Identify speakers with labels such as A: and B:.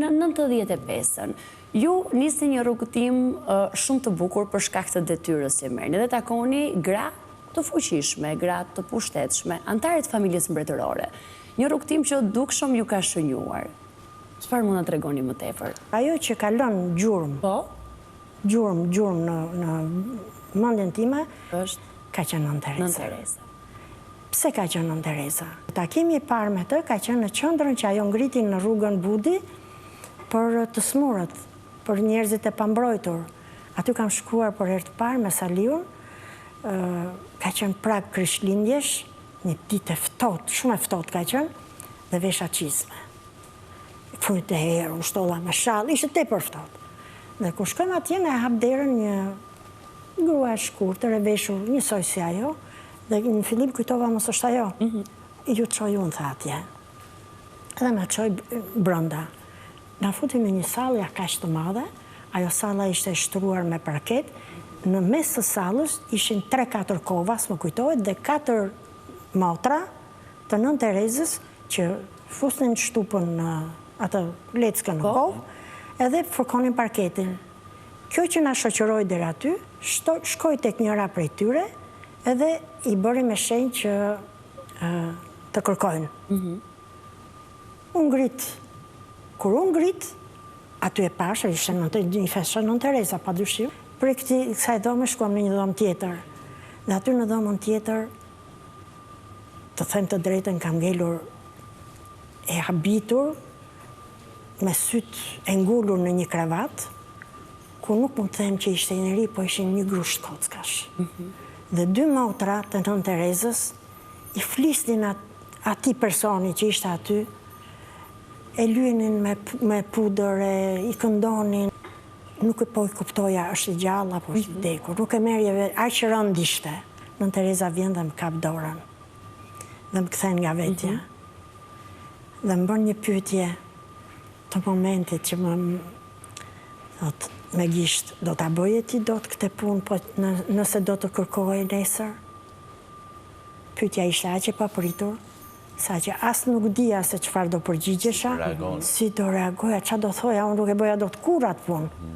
A: Në 95-ën, ju nisni një rrugëtim shumë të bukur për shkak të detyrës që merrni dhe takoni gra të fuqishme, gra të pushtetshme, anëtarë të familjes mbretërore. Një rrugëtim që dukshëm ju ka shënjuar. Çfarë mund të tregoni më tepër?
B: Ajo që ka lënë gjurmë.
A: Po?
B: Gjurmë në mendjen time
A: Është
B: ka qenë Nën Tereza.
A: Nën Tereza.
B: Pse ka qenë Nën Tereza? Takimi i parë me të ka qenë në qendrën që ajo ngriti në rrugën Budi për të smurët, për njerëzit e pambrojtur. Aty kam shkuar për herë të parë me Saliun. Ka qenë prag Krishtlindjesh, një ditë e ftohtë, shumë e ftohtë ka qenë, dhe vesha çizme. Funit e herë, u shtolla me shall, ishte tepër ftohtë. Dhe kur shkojmë atje na hap derën një grua e shkurtër, e veshur njësoj si ajo, dhe në fillim kujtova mos është ajo. Ju çoj unë, tha atje. Dhe na çoj brenda. Na futi në një sallë kaq të madhe, ajo salla ishte shtruar me parket, në mes të sallës ishin 3-4 kova, s'më kujtohet, dhe 4 motra të Nën Terezës që fusnin shtupën në atë leckën në kovë, edhe fërkonin parketin. Kjo që na shoqëroi deri aty, shkoi tek njëra prej tyre, edhe i bëri me shenjë që të kërkojnë. Unë ngrit. Kur unë ngrit, aty e pash, ishte një feshë Nën Tereza, padyshim. Për kësaj dhome shkuam në një dhomë tjetër. Dhe aty në dhomën tjetër, të them të drejtën, kam ngelur e habitur, me sytë e ngullur në një kravat, ku nuk mund të them që ishte i njeri, po ishin një grusht kockash. Dhe 2 motra të Nën Terezës i flisnin ati personi që ishte aty, e lyenin me pudër, i këndonin. Nuk e po i kuptoja, është i gjallë apo është i vdekur. Nuk e merje, aq rënd ishte. Nën Tereza vjen dhe më kap dorën. Dhe më kthen nga vetja. Dhe më bën një pyetje të momentit që me gisht, do t'a bëje ti dot këtë punë, po nëse do të kërkohej nesër? Pyetja ishte aq e papritur, sa që as nuk dija se çfarë do përgjigjesha, si do reagoja, çfarë do thoja, unë nuk e bëja dot kurrë atë punë.